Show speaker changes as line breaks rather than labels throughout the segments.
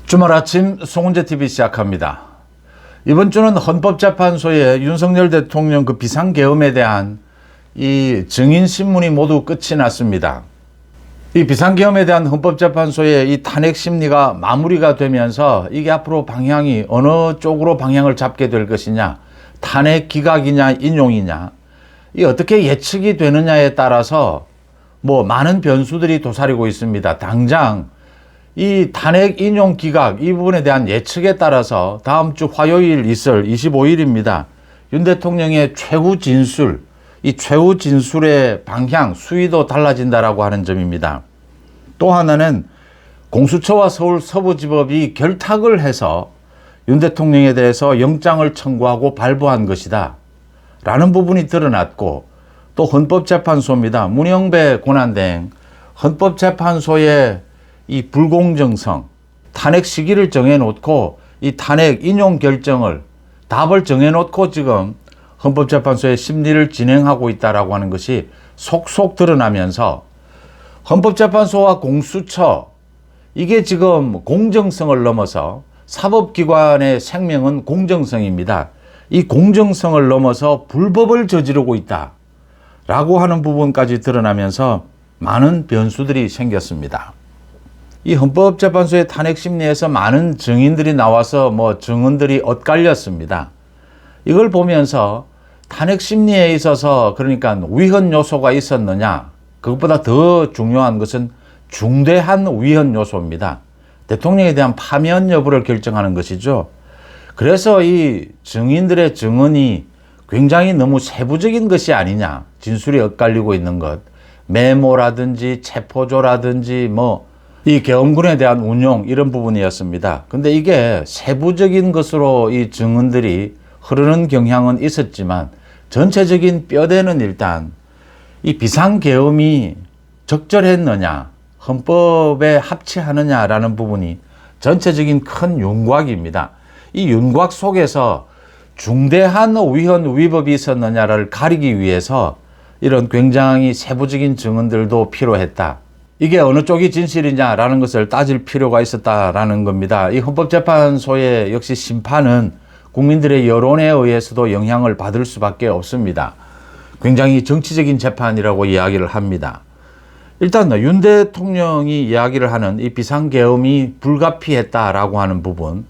주말 아침 송은재TV 시작합니다. 이번 주는 헌법재판소의 윤석열 대통령 그 비상계엄에 대한 이 증인신문이 모두 끝이 났습니다. 이 비상계엄에 대한 헌법재판소의 이 탄핵 심리가 마무리가 되면서 이게 앞으로 방향이 어느 쪽으로 방향을 잡게 될 것이냐, 탄핵 기각이냐 인용이냐, 이 어떻게 예측이 되느냐에 따라서 많은 변수들이 도사리고 있습니다. 당장 이 탄핵 인용 기각 이 부분에 대한 예측에 따라서 다음 주 화요일 있을 25일입니다. 윤 대통령의 최후 진술, 이 최후 진술의 방향, 수위도 달라진다라고 하는 점입니다. 또 하나는 공수처와 서울 서부지법이 결탁을 해서 윤 대통령에 대해서 영장을 청구하고 발부한 것이다 라는 부분이 드러났고, 또 헌법재판소입니다. 문영배 권한대행, 헌법재판소의 이 불공정성, 탄핵 시기를 정해놓고 이 탄핵 인용 결정을 답을 정해놓고 지금 헌법재판소의 심리를 진행하고 있다라고 하는 것이 속속 드러나면서 헌법재판소와 공수처, 이게 지금 공정성을 넘어서 사법기관의 생명은 공정성입니다. 이 공정성을 넘어서 불법을 저지르고 있다라고 하는 부분까지 드러나면서 많은 변수들이 생겼습니다. 이 헌법재판소의 탄핵 심리에서 많은 증인들이 나와서 증언들이 엇갈렸습니다. 이걸 보면서 탄핵 심리에 있어서 그러니까 위헌 요소가 있었느냐, 그것보다 더 중요한 것은 중대한 위헌 요소입니다. 대통령에 대한 파면 여부를 결정하는 것이죠. 그래서 이 증인들의 증언이 굉장히 너무 세부적인 것이 아니냐, 진술이 엇갈리고 있는 것, 메모라든지 체포조라든지 이 계엄군에 대한 운용 이런 부분이었습니다. 근데 이게 세부적인 것으로 이 증언들이 흐르는 경향은 있었지만 전체적인 뼈대는 일단 이 비상계엄이 적절했느냐, 헌법에 합치하느냐라는 부분이 전체적인 큰 윤곽입니다. 이 윤곽 속에서 중대한 위헌 위법이 있었느냐를 가리기 위해서 이런 굉장히 세부적인 증언들도 필요했다. 이게 어느 쪽이 진실이냐라는 것을 따질 필요가 있었다라는 겁니다. 이 헌법재판소의 역시 심판은 국민들의 여론에 의해서도 영향을 받을 수밖에 없습니다. 굉장히 정치적인 재판이라고 이야기를 합니다. 일단 윤 대통령이 이야기를 하는 이 비상계엄이 불가피했다라고 하는 부분,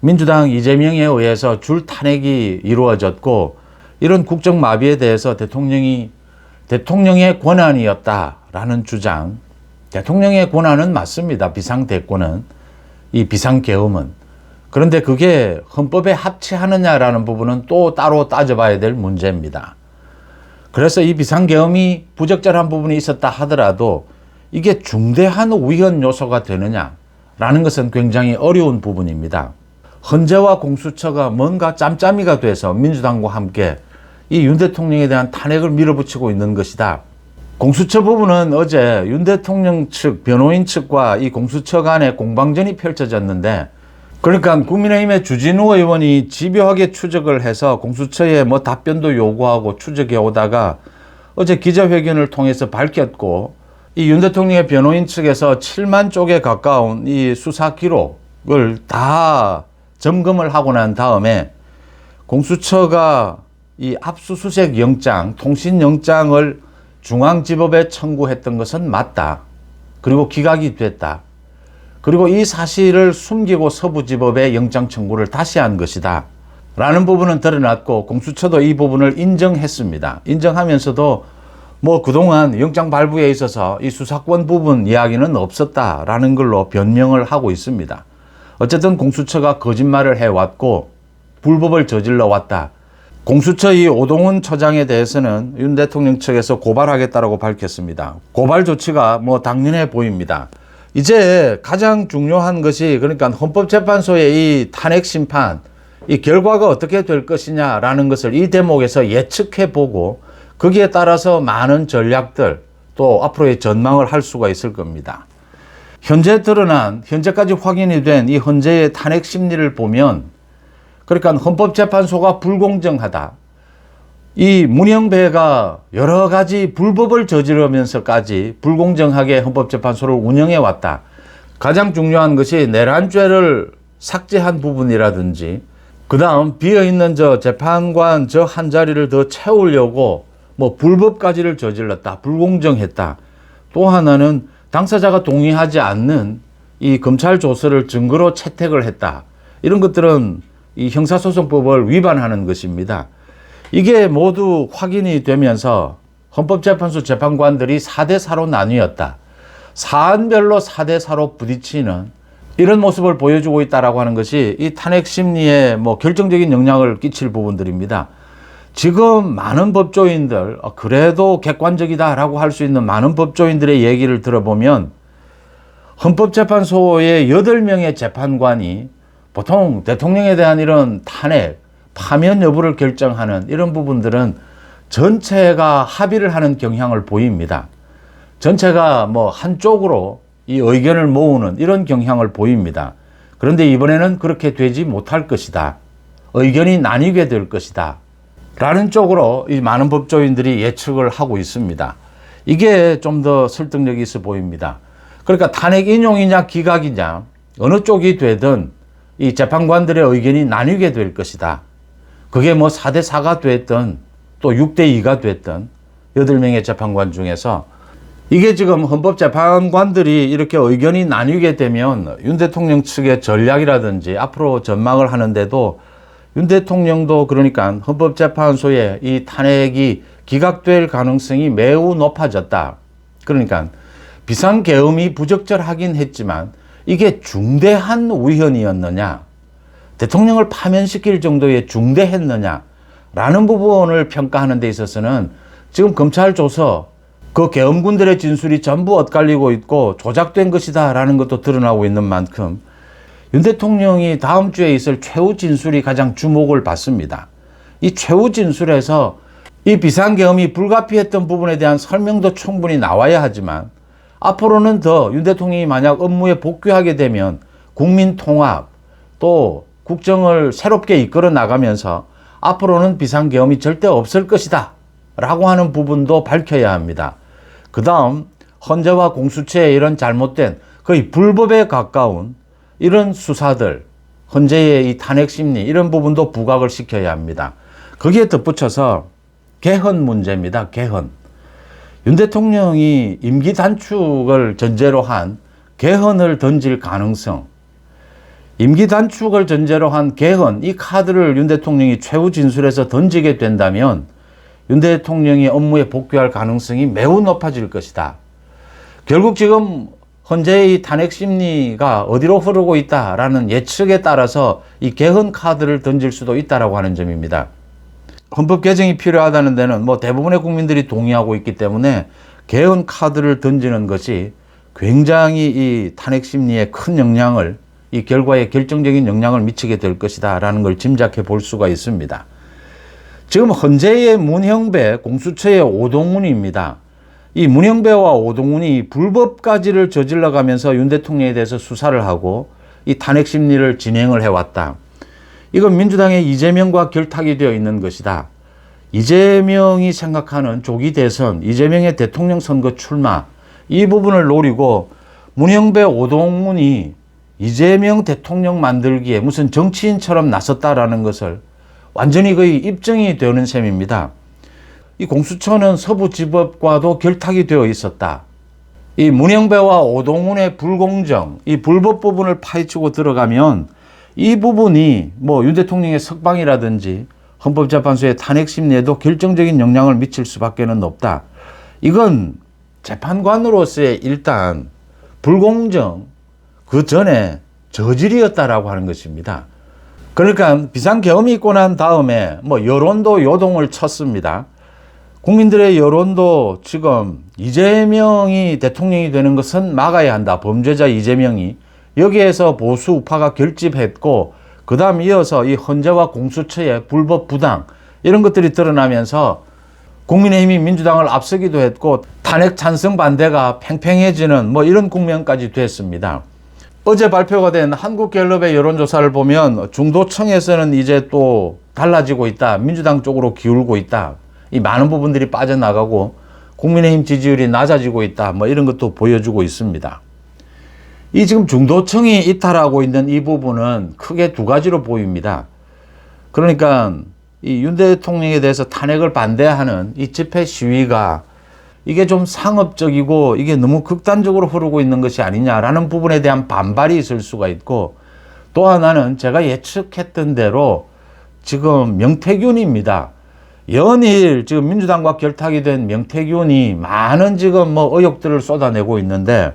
민주당 이재명에 의해서 줄 탄핵이 이루어졌고, 이런 국정마비에 대해서 대통령의 권한이었다라는 주장, 대통령의 권한은 맞습니다. 비상대권은, 이 비상계엄은. 그런데 그게 헌법에 합치하느냐라는 부분은 또 따로 따져봐야 될 문제입니다. 그래서 이 비상계엄이 부적절한 부분이 있었다 하더라도 이게 중대한 위헌 요소가 되느냐라는 것은 굉장히 어려운 부분입니다. 헌재와 공수처가 뭔가 짬짬이가 돼서 민주당과 함께 이 윤 대통령에 대한 탄핵을 밀어붙이고 있는 것이다. 공수처 부분은 어제 윤 대통령 측, 변호인 측과 이 공수처 간의 공방전이 펼쳐졌는데, 그러니까 국민의힘의 주진우 의원이 집요하게 추적을 해서 공수처에 답변도 요구하고 추적해 오다가 어제 기자회견을 통해서 밝혔고, 이 윤 대통령의 변호인 측에서 7만 쪽에 가까운 이 수사 기록을 다 점검을 하고 난 다음에 공수처가 이 압수수색 영장, 통신영장을 중앙지법에 청구했던 것은 맞다. 그리고 기각이 됐다. 그리고 이 사실을 숨기고 서부지법에 영장 청구를 다시 한 것이다 라는 부분은 드러났고, 공수처도 이 부분을 인정했습니다. 인정하면서도 그동안 영장 발부에 있어서 이 수사권 부분 이야기는 없었다라는 걸로 변명을 하고 있습니다. 어쨌든 공수처가 거짓말을 해왔고 불법을 저질러 왔다. 공수처 이 오동훈 처장에 대해서는 윤 대통령 측에서 고발하겠다라고 밝혔습니다. 고발 조치가 당연해 보입니다. 이제 가장 중요한 것이 그러니까 헌법재판소의 이 탄핵 심판, 이 결과가 어떻게 될 것이냐라는 것을 이 대목에서 예측해 보고 거기에 따라서 많은 전략들 또 앞으로의 전망을 할 수가 있을 겁니다. 현재까지 확인이 된 이 헌재의 탄핵 심리를 보면, 그러니까 헌법재판소가 불공정하다. 이 문영배가 여러 가지 불법을 저지르면서까지 불공정하게 헌법재판소를 운영해 왔다. 가장 중요한 것이 내란죄를 삭제한 부분이라든지, 그 다음 비어있는 저 재판관 저 한 자리를 더 채우려고 뭐 불법까지를 저질렀다, 불공정했다. 또 하나는 당사자가 동의하지 않는 이 검찰 조서를 증거로 채택을 했다. 이런 것들은 이 형사소송법을 위반하는 것입니다. 이게 모두 확인이 되면서 헌법재판소 재판관들이 4대4로 나뉘었다. 사안별로 4대4로 부딪히는 이런 모습을 보여주고 있다라고 하는 것이 이 탄핵 심리에 뭐 결정적인 영향을 끼칠 부분들입니다. 지금 많은 법조인들, 그래도 객관적이다라고 할 수 있는 많은 법조인들의 얘기를 들어보면 헌법재판소의 8명의 재판관이 보통 대통령에 대한 이런 탄핵, 파면 여부를 결정하는 이런 부분들은 전체가 합의를 하는 경향을 보입니다. 전체가 뭐 한쪽으로 이 의견을 모으는 이런 경향을 보입니다. 그런데 이번에는 그렇게 되지 못할 것이다. 의견이 나뉘게 될 것이다. 라는 쪽으로 이 많은 법조인들이 예측을 하고 있습니다. 이게 좀 더 설득력이 있어 보입니다. 그러니까 탄핵 인용이냐 기각이냐 어느 쪽이 되든 이 재판관들의 의견이 나뉘게 될 것이다. 그게 뭐 4대4가 됐든 또 6대2가 됐든 8명의 재판관 중에서 이게 지금 헌법재판관들이 이렇게 의견이 나뉘게 되면 윤 대통령 측의 전략이라든지 앞으로 전망을 하는데도 윤 대통령도 그러니까 헌법재판소에 이 탄핵이 기각될 가능성이 매우 높아졌다. 그러니까 비상계엄이 부적절하긴 했지만 이게 중대한 위헌이었느냐, 대통령을 파면시킬 정도의 중대했느냐 라는 부분을 평가하는 데 있어서는 지금 검찰 조서 그 계엄군들의 진술이 전부 엇갈리고 있고 조작된 것이다 라는 것도 드러나고 있는 만큼 윤 대통령이 다음 주에 있을 최후 진술이 가장 주목을 받습니다. 이 최후 진술에서 이 비상계엄이 불가피했던 부분에 대한 설명도 충분히 나와야 하지만 앞으로는 더 윤 대통령이 만약 업무에 복귀하게 되면 국민 통합 또 국정을 새롭게 이끌어 나가면서 앞으로는 비상계엄이 절대 없을 것이다 라고 하는 부분도 밝혀야 합니다. 그 다음 헌재와 공수처의 이런 잘못된 거의 불법에 가까운 이런 수사들, 헌재의 이 탄핵 심리 이런 부분도 부각을 시켜야 합니다. 거기에 덧붙여서 개헌 문제입니다. 개헌. 윤 대통령이 임기 단축을 전제로 한 개헌을 던질 가능성, 임기 단축을 전제로 한 개헌, 이 카드를 윤 대통령이 최후 진술에서 던지게 된다면 윤 대통령이 업무에 복귀할 가능성이 매우 높아질 것이다. 결국 지금 헌재의 탄핵 심리가 어디로 흐르고 있다라는 예측에 따라서 이 개헌 카드를 던질 수도 있다라고 하는 점입니다. 헌법 개정이 필요하다는 데는 뭐 대부분의 국민들이 동의하고 있기 때문에 개헌 카드를 던지는 것이 굉장히 이 탄핵 심리에 큰 영향을, 이 결과에 결정적인 영향을 미치게 될 것이다라는 걸 짐작해 볼 수가 있습니다. 지금 헌재의 문형배, 공수처의 오동훈입니다. 이 문형배와 오동훈이 불법까지를 저질러 가면서 윤 대통령에 대해서 수사를 하고 이 탄핵 심리를 진행을 해왔다. 이건 민주당의 이재명과 결탁이 되어 있는 것이다. 이재명이 생각하는 조기 대선, 이재명의 대통령 선거 출마, 이 부분을 노리고 문형배 오동훈이 이재명 대통령 만들기에 무슨 정치인처럼 나섰다라는 것을 완전히 거의 입증이 되는 셈입니다. 이 공수처는 서부지법과도 결탁이 되어 있었다. 이 문형배와 오동훈의 불공정, 이 불법 부분을 파헤치고 들어가면 이 부분이 뭐 윤 대통령의 석방이라든지 헌법재판소의 탄핵 심리에도 결정적인 영향을 미칠 수밖에는 없다. 이건 재판관으로서의 일단 불공정, 그 전에 저질이었다라고 하는 것입니다. 그러니까 비상계엄이 있고 난 다음에 뭐 여론도 요동을 쳤습니다. 국민들의 여론도 지금 이재명이 대통령이 되는 것은 막아야 한다. 범죄자 이재명이. 여기에서 보수 우파가 결집했고 그 다음 이어서 이 헌재와 공수처의 불법 부당 이런 것들이 드러나면서 국민의힘이 민주당을 앞서기도 했고 탄핵 찬성 반대가 팽팽해지는 뭐 이런 국면까지 됐습니다. 어제 발표가 된 한국갤럽의 여론조사를 보면 중도층에서는 이제 또 달라지고 있다. 민주당 쪽으로 기울고 있다. 이 많은 부분들이 빠져나가고 국민의힘 지지율이 낮아지고 있다. 뭐 이런 것도 보여주고 있습니다. 이 지금 중도층이 이탈하고 있는 이 부분은 크게 두 가지로 보입니다. 그러니까 이 윤 대통령에 대해서 탄핵을 반대하는 이 집회 시위가 이게 좀 상업적이고 이게 너무 극단적으로 흐르고 있는 것이 아니냐라는 부분에 대한 반발이 있을 수가 있고, 또 하나는 제가 예측했던 대로 지금 명태균입니다. 연일 지금 민주당과 결탁이 된 명태균이 많은 지금 뭐 의혹들을 쏟아내고 있는데,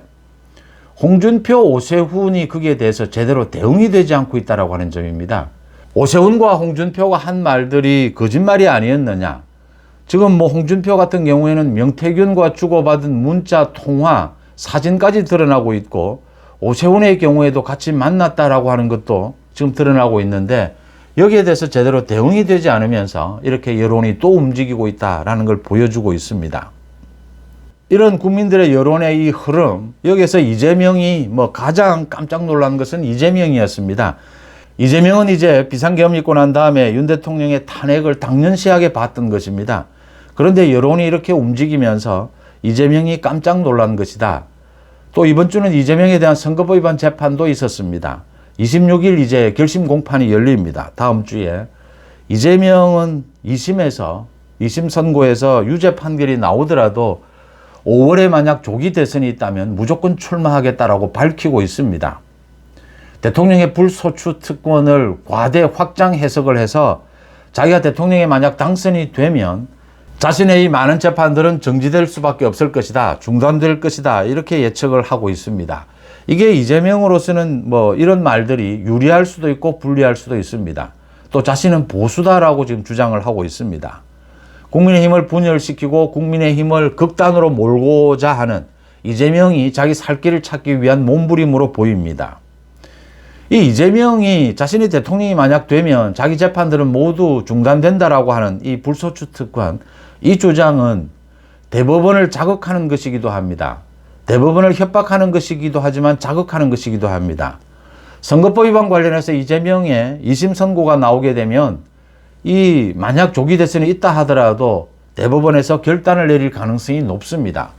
홍준표, 오세훈이 거기에 대해서 제대로 대응이 되지 않고 있다라고 하는 점입니다. 오세훈과 홍준표가 한 말들이 거짓말이 아니었느냐. 지금 뭐 홍준표 같은 경우에는 명태균과 주고받은 문자, 통화, 사진까지 드러나고 있고, 오세훈의 경우에도 같이 만났다라고 하는 것도 지금 드러나고 있는데, 여기에 대해서 제대로 대응이 되지 않으면서 이렇게 여론이 또 움직이고 있다라는 걸 보여주고 있습니다. 이런 국민들의 여론의 이 흐름, 여기에서 이재명이 뭐 가장 깜짝 놀란 것은 이재명이었습니다. 이재명은 이제 비상계엄 있고 난 다음에 윤 대통령의 탄핵을 당연시하게 봤던 것입니다. 그런데 여론이 이렇게 움직이면서 이재명이 깜짝 놀란 것이다. 또 이번 주는 이재명에 대한 선거법 위반 재판도 있었습니다. 26일 이제 결심 공판이 열립니다. 다음 주에. 이재명은 2심에서, 2심 선고에서 유죄 판결이 나오더라도 5월에 만약 조기 대선이 있다면 무조건 출마하겠다라고 밝히고 있습니다. 대통령의 불소추 특권을 과대 확장 해석을 해서 자기가 대통령에 만약 당선이 되면 자신의 이 많은 재판들은 정지될 수밖에 없을 것이다, 중단될 것이다, 이렇게 예측을 하고 있습니다. 이게 이재명으로서는 뭐 이런 말들이 유리할 수도 있고 불리할 수도 있습니다. 또 자신은 보수다라고 지금 주장을 하고 있습니다. 국민의힘을 분열시키고 국민의힘을 극단으로 몰고자 하는 이재명이 자기 살 길을 찾기 위한 몸부림으로 보입니다. 이 이재명이 자신이 대통령이 만약 되면 자기 재판들은 모두 중단된다라고 하는 이 불소추 특권, 이 주장은 대법원을 자극하는 것이기도 합니다. 대법원을 협박하는 것이기도 하지만 자극하는 것이기도 합니다. 선거법 위반 관련해서 이재명의 2심 선고가 나오게 되면 이 만약 조기 대선이 있다 하더라도 대법원에서 결단을 내릴 가능성이 높습니다.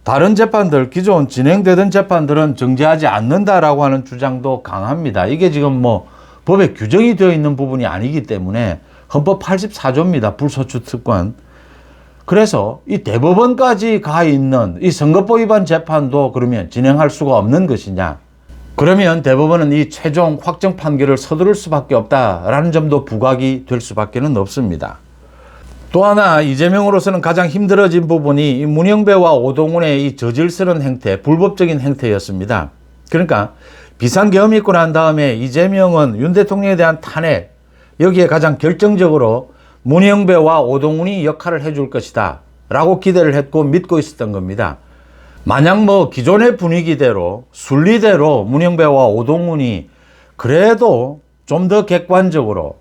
다른 재판들, 기존 진행되던 재판들은 정지하지 않는다라고 하는 주장도 강합니다. 이게 지금 뭐 법에 규정이 되어 있는 부분이 아니기 때문에 헌법 84조입니다. 불소추 특권. 그래서 이 대법원까지 가 있는 이 선거법 위반 재판도 그러면 진행할 수가 없는 것이냐. 그러면 대법원은 이 최종 확정 판결을 서두를 수밖에 없다라는 점도 부각이 될 수밖에는 없습니다. 또 하나 이재명으로서는 가장 힘들어진 부분이 이 문영배와 오동훈의 이 저질스러운 행태, 불법적인 행태였습니다. 그러니까 비상계엄이 있고 난 다음에 이재명은 윤 대통령에 대한 탄핵, 여기에 가장 결정적으로 문영배와 오동훈이 역할을 해줄 것이다 라고 기대를 했고 믿고 있었던 겁니다. 만약 뭐 기존의 분위기대로 순리대로 문영배와 오동훈이 그래도 좀 더 객관적으로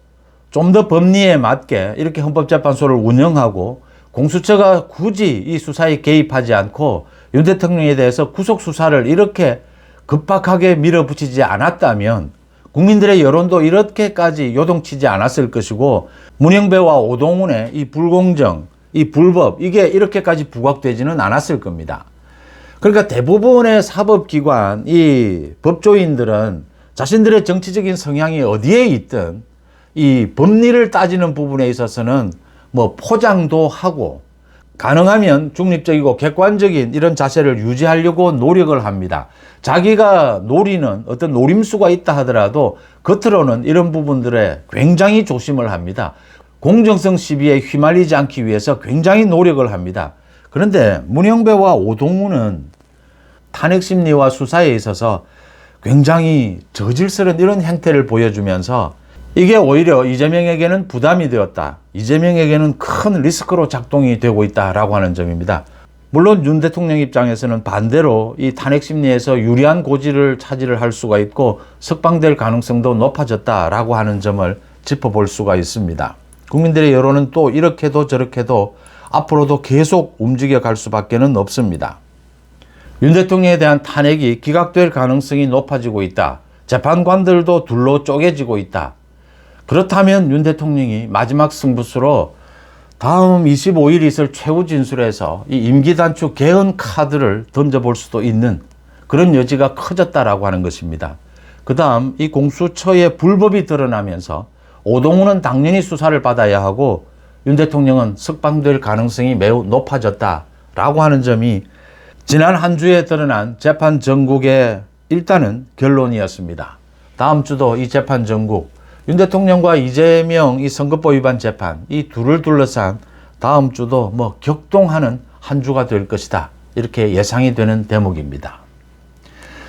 좀 더 법리에 맞게 이렇게 헌법재판소를 운영하고 공수처가 굳이 이 수사에 개입하지 않고 윤 대통령에 대해서 구속수사를 이렇게 급박하게 밀어붙이지 않았다면 국민들의 여론도 이렇게까지 요동치지 않았을 것이고 문영배와 오동훈의 이 불공정, 이 불법, 이게 이렇게까지 부각되지는 않았을 겁니다. 그러니까 대부분의 사법기관, 이 법조인들은 자신들의 정치적인 성향이 어디에 있든 이 법리를 따지는 부분에 있어서는 뭐 포장도 하고 가능하면 중립적이고 객관적인 이런 자세를 유지하려고 노력을 합니다. 자기가 노리는 어떤 노림수가 있다 하더라도 겉으로는 이런 부분들에 굉장히 조심을 합니다. 공정성 시비에 휘말리지 않기 위해서 굉장히 노력을 합니다. 그런데 문영배와 오동훈은 탄핵 심리와 수사에 있어서 굉장히 저질스러운 이런 행태를 보여주면서 이게 오히려 이재명에게는 부담이 되었다. 이재명에게는 큰 리스크로 작동이 되고 있다라고 하는 점입니다. 물론 윤 대통령 입장에서는 반대로 이 탄핵 심리에서 유리한 고지를 차지를 할 수가 있고 석방될 가능성도 높아졌다라고 하는 점을 짚어볼 수가 있습니다. 국민들의 여론은 또 이렇게도 저렇게도 앞으로도 계속 움직여 갈 수밖에는 없습니다. 윤 대통령에 대한 탄핵이 기각될 가능성이 높아지고 있다. 재판관들도 둘로 쪼개지고 있다. 그렇다면 윤 대통령이 마지막 승부수로 다음 25일 있을 최후 진술에서 이 임기 단축 개헌 카드를 던져볼 수도 있는 그런 여지가 커졌다라고 하는 것입니다. 그 다음 이 공수처의 불법이 드러나면서 오동훈은 당연히 수사를 받아야 하고 윤 대통령은 석방될 가능성이 매우 높아졌다라고 하는 점이 지난 한 주에 드러난 재판 전국의 일단은 결론이었습니다. 다음 주도 이 재판 전국, 윤 대통령과 이재명 이 선거법 위반 재판, 이 둘을 둘러싼 다음 주도 뭐 격동하는 한 주가 될 것이다. 이렇게 예상이 되는 대목입니다.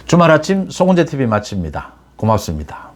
주말 아침 송은재 TV 마칩니다. 고맙습니다.